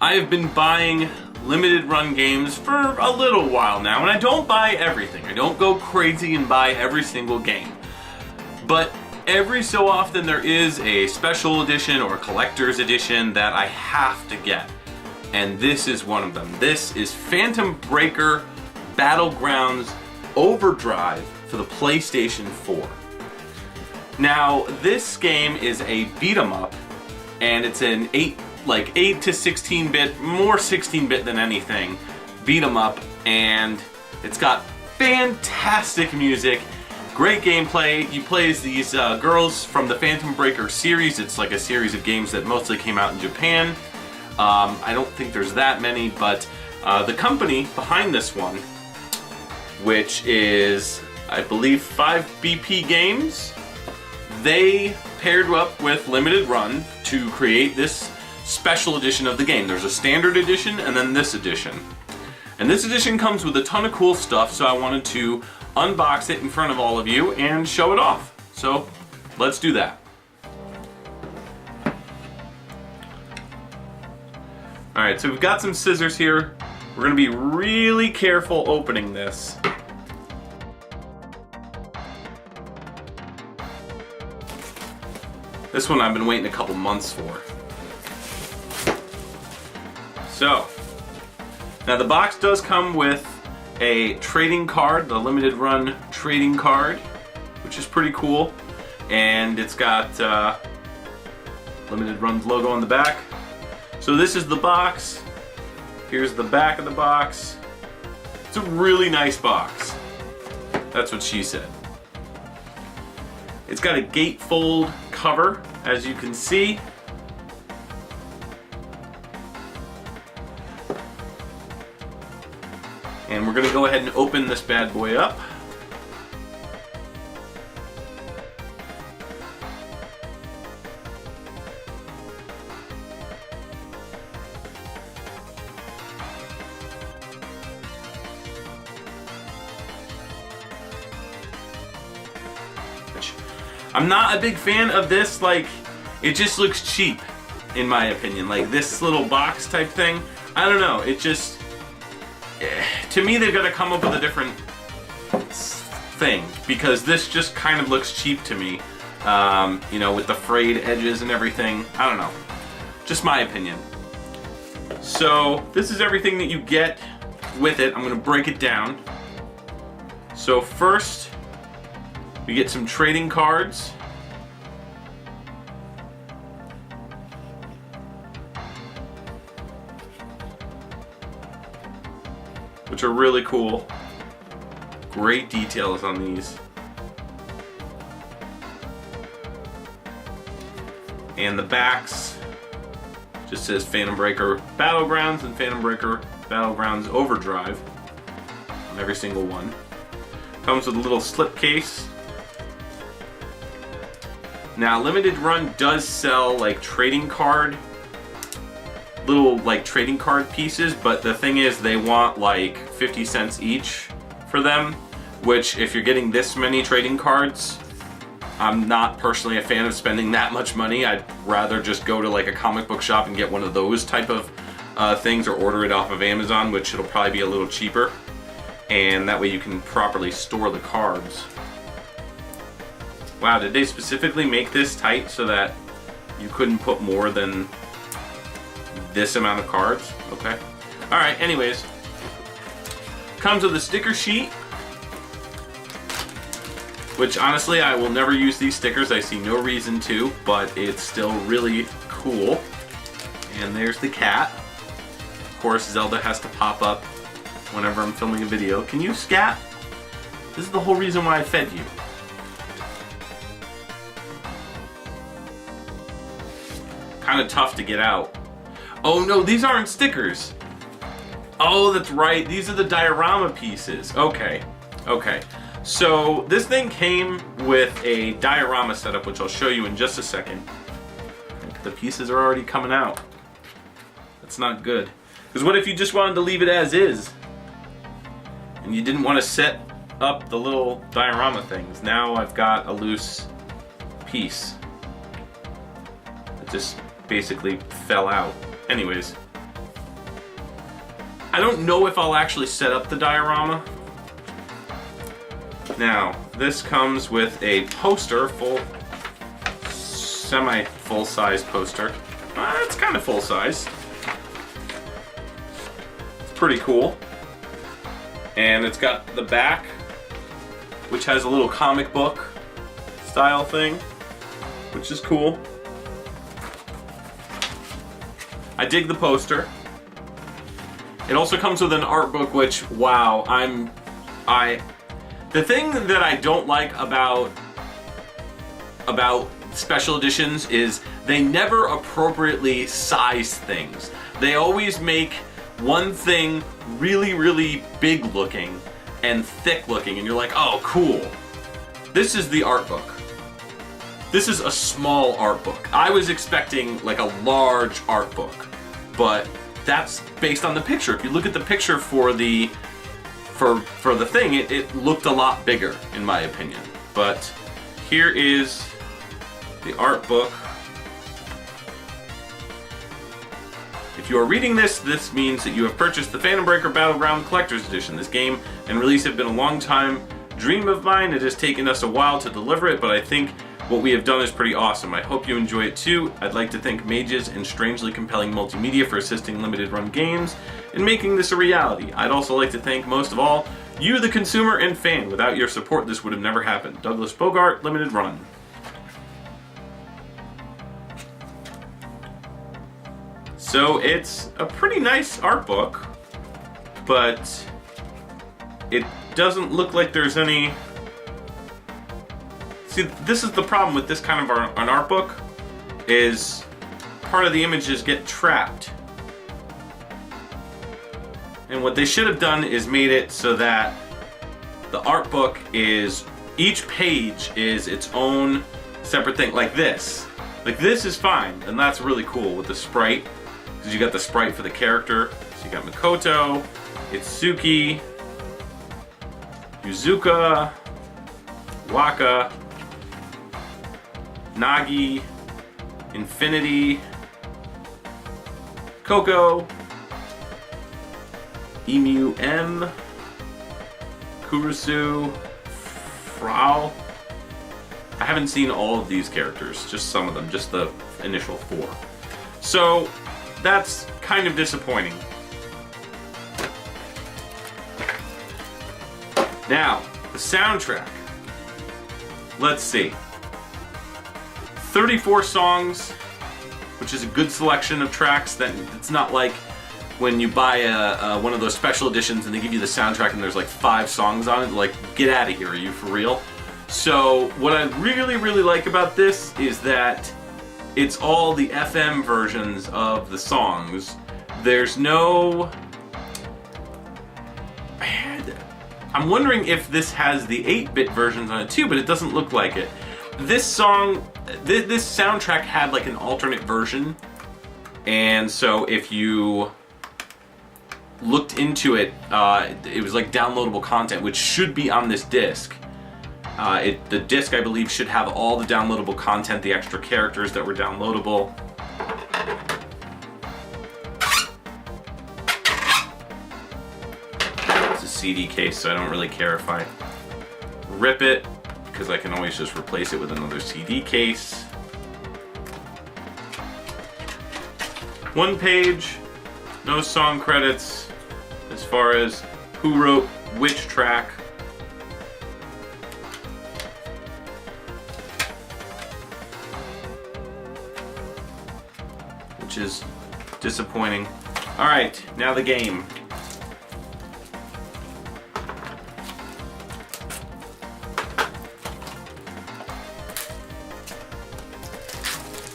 I have been buying limited run games for a little while now, and I don't buy everything. I don't go crazy and buy every single game. But every so often there is a special edition or a collector's edition that I have to get. And this is one of them. This is Phantom Breaker Battleground Overdrive for the PlayStation 4. Now, this game is a beat 'em up, and it's an 8 to 16-bit, more 16-bit than anything, beat 'em up, and it's got fantastic music, great gameplay. You play as these girls from the Phantom Breaker series. It's like a series of games that mostly came out in Japan. I don't think there's that many, but the company behind this one, which is, I believe, 5BP Games, they paired up with Limited Run to create this special edition of the game. There's a standard edition and then this edition. And this edition comes with a ton of cool stuff, so I wanted to unbox it in front of all of you and show it off. So let's do that. Alright, so we've got some scissors here. We're going to be really careful opening this. This one I've been waiting a couple months for. So, now the box does come with a trading card, the limited run trading card, which is pretty cool. And it's got Limited Run's logo on the back. So this is the box. Here's the back of the box. It's a really nice box. That's what she said. It's got a gatefold cover, as you can see. And we're going to go ahead and open this bad boy up. I'm not a big fan of this, like, it just looks cheap, in my opinion. Like, this little box type thing, I don't know, it just, to me they've got to come up with a different thing, because this just kind of looks cheap to me, you know, with the frayed edges and everything. I don't know, just my opinion. So this is everything that you get with it. I'm going to break it down. So first, we get some trading cards. Which are really cool. Great details on these. And the backs just says Phantom Breaker Battlegrounds and Phantom Breaker Battlegrounds Overdrive on every single one. Comes with a little slip case. Now, Limited Run does sell like trading card, little like trading card pieces, but the thing is they want like 50 cents each for them, which if you're getting this many trading cards, I'm not personally a fan of spending that much money. I'd rather just go to like a comic book shop and get one of those type of things, or order it off of Amazon, which it'll probably be a little cheaper, and that way you can properly store the cards. Wow, did they specifically make this tight so that you couldn't put more than this amount of cards? Okay. Alright, anyways. Comes with a sticker sheet, which honestly I will never use these stickers. I see no reason to, but it's still really cool. And there's the cat. Of course, Zelda has to pop up whenever I'm filming a video. Can you scat? This is the whole reason why I fed you. Kind of tough to get out. Oh no, these aren't stickers. Oh, that's right. These are the diorama pieces. Okay. Okay. So this thing came with a diorama setup, which I'll show you in just a second. The pieces are already coming out. That's not good. Because what if you just wanted to leave it as is? And you didn't want to set up the little diorama things. Now I've got a loose piece. It just basically fell out. Anyways, I don't know if I'll actually set up the diorama. Now, this comes with a poster, semi-full size poster. It's kind of full size. It's pretty cool. And it's got the back, which has a little comic book style thing, which is cool. I dig the poster. It also comes with an art book, which, wow, the thing that I don't like about special editions is they never appropriately size things. They always make one thing really, really big looking and thick looking, and you're like, oh, cool. This is the art book. This is a small art book. I was expecting like a large art book, but that's based on the picture. If you look at the picture for the thing, it looked a lot bigger, in my opinion. But here is the art book. If you are reading this, this means that you have purchased the Phantom Breaker Battleground Collector's Edition. This game and release have been a long time dream of mine. It has taken us a while to deliver it, but I think what we have done is pretty awesome. I hope you enjoy it too. I'd like to thank Mages and Strangely Compelling Multimedia for assisting limited run games in making this a reality. I'd also like to thank, most of all, you, the consumer and fan. Without your support, this would have never happened. Douglas Bogart, Limited Run. So it's a pretty nice art book, but it doesn't look like there's any... See, this is the problem with this kind of an art book, is part of the images get trapped. And what they should have done is made it so that the art book is, each page is its own separate thing, like this. Like this is fine, and that's really cool with the sprite, because you got the sprite for the character. So you got Mikoto, Itsuki, Yuzuka, Waka, Nagi, Infinity, Coco, Emu M, Kurusu, Frau. I haven't seen all of these characters, just some of them, just the initial 4. So that's kind of disappointing. Now, the soundtrack. Let's see. 34 songs, which is a good selection of tracks. That it's not like when you buy one of those special editions and they give you the soundtrack and there's like 5 songs on it. Like, get out of here, are you for real? So what I really, really like about this is that it's all the FM versions of the songs. There's no... I'm wondering if this has the 8-bit versions on it too, but it doesn't look like it. This song, this soundtrack had like an alternate version, and so if you looked into it, it was like downloadable content, which should be on this disc. The disc, I believe, should have all the downloadable content, the extra characters that were downloadable. It's a CD case, so I don't really care if I rip it, because I can always just replace it with another CD case. 1 page, no song credits as far as who wrote which track. Which is disappointing. Alright, now the game.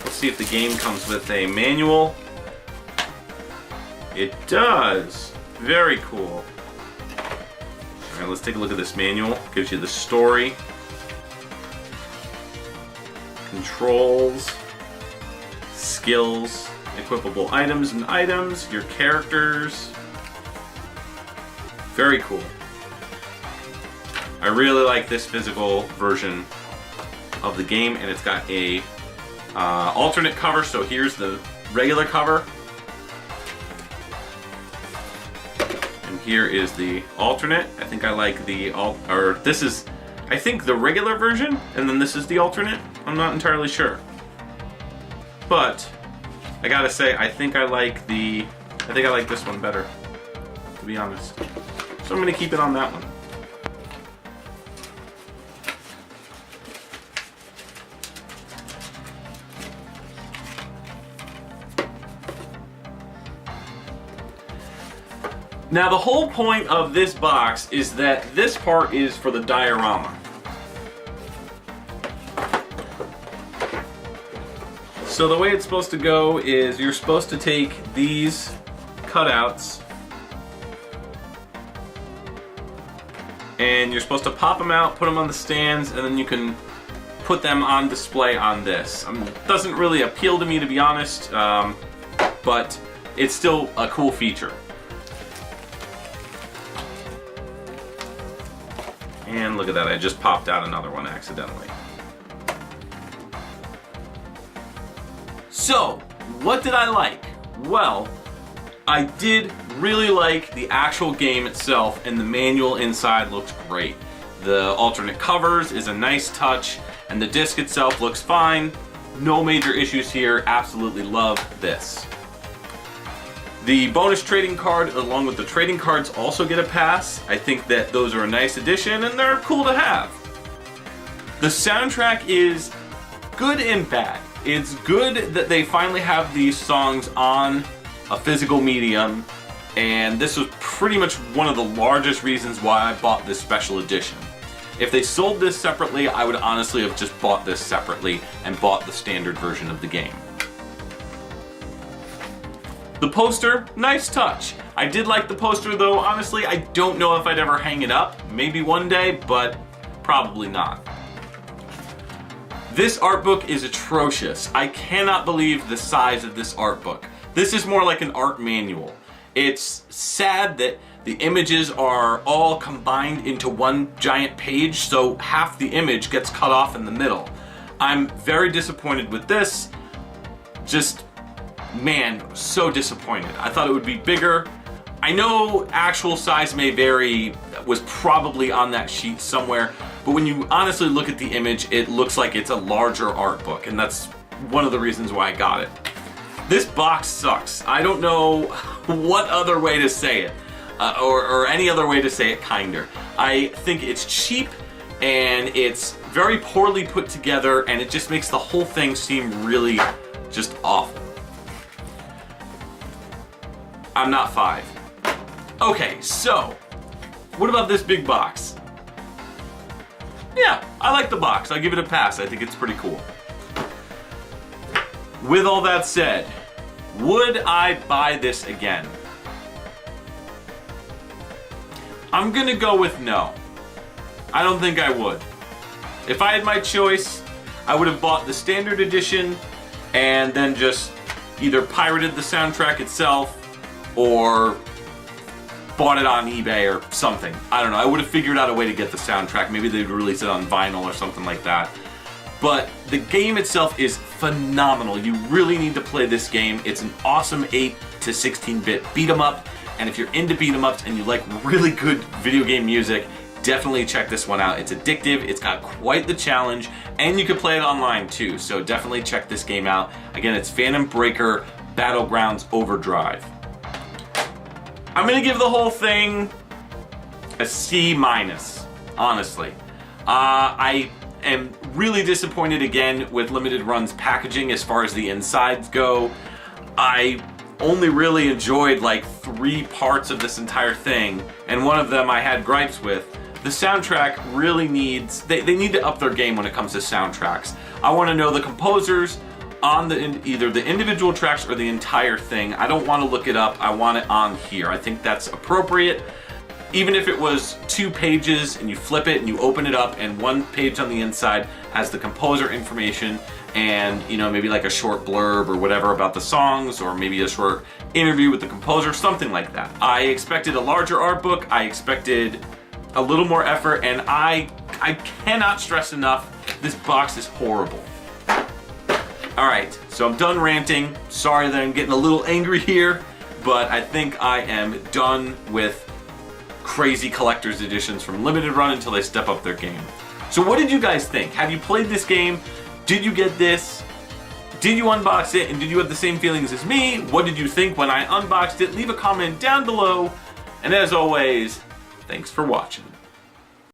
Let's see if the game comes with a manual. It does! Very cool. Alright, let's take a look at this manual. Gives you the story, controls, skills, equipable items and items, your characters. Very cool. I really like this physical version of the game, and it's got a alternate cover. So here's the regular cover. here is the alternate. I think I like the this is, I think, the regular version, and then this is the alternate. I'm not entirely sure. But I gotta say, I think I like this one better, to be honest. So I'm gonna keep it on that one. Now the whole point of this box is that this part is for the diorama. So the way it's supposed to go is you're supposed to take these cutouts and you're supposed to pop them out, put them on the stands, and then you can put them on display on this. Doesn't really appeal to me, to be honest, but it's still a cool feature. And look at that, I just popped out another one accidentally. So, what did I like? Well, I did really like the actual game itself, and the manual inside looks great. The alternate covers is a nice touch, and the disc itself looks fine. No major issues here, absolutely love this. The bonus trading card, along with the trading cards, also get a pass. I think that those are a nice addition, and they're cool to have. The soundtrack is good and bad. It's good that they finally have these songs on a physical medium, and this was pretty much one of the largest reasons why I bought this special edition. If they sold this separately, I would honestly have just bought this separately and bought the standard version of the game. The poster, nice touch. I did like the poster though, honestly. I don't know if I'd ever hang it up. Maybe one day, but probably not. This art book is atrocious. I cannot believe the size of this art book. This is more like an art manual. It's sad that the images are all combined into one giant page, so half the image gets cut off in the middle. I'm very disappointed with this. Just, man, so disappointed. I thought it would be bigger. I know actual size may vary, was probably on that sheet somewhere, but when you honestly look at the image, it looks like it's a larger art book, and that's one of the reasons why I got it. This box sucks. I don't know what other way to say it, or any other way to say it kinder. I think it's cheap, and it's very poorly put together, and it just makes the whole thing seem really just awful. I'm not 5. Okay, so, what about this big box? Yeah, I like the box. I give it a pass. I think it's pretty cool. With all that said, would I buy this again? I'm gonna go with no. I don't think I would. If I had my choice, I would have bought the standard edition and then just either pirated the soundtrack itself or bought it on eBay or something. I don't know. I would have figured out a way to get the soundtrack. Maybe they'd release it on vinyl or something like that. But the game itself is phenomenal. You really need to play this game. It's an awesome 8 to 16-bit beat 'em up. And if you're into beat 'em ups and you like really good video game music, definitely check this one out. It's addictive, it's got quite the challenge, and you can play it online too. So definitely check this game out. Again, it's Phantom Breaker Battleground Overdrive. I'm gonna give the whole thing a C-, honestly. I am really disappointed again with Limited Run's packaging as far as the insides go. I only really enjoyed like 3 parts of this entire thing, and one of them I had gripes with. The soundtrack really needs, they need to up their game when it comes to soundtracks. I want to know the composers on either the individual tracks or the entire thing. I don't want to look it up, I want it on here. I think that's appropriate. Even if it was 2 pages and you flip it and you open it up and 1 page on the inside has the composer information and, you know, maybe like a short blurb or whatever about the songs, or maybe a short interview with the composer, something like that. I expected a larger art book, I expected a little more effort, and I cannot stress enough, this box is horrible. Alright, so I'm done ranting. Sorry that I'm getting a little angry here, but I think I am done with crazy collector's editions from limited run until they step up their game. So what did you guys think? Have you played this game? Did you get this? Did you unbox it? And did you have the same feelings as me? What did you think when I unboxed it? Leave a comment down below. And as always, thanks for watching.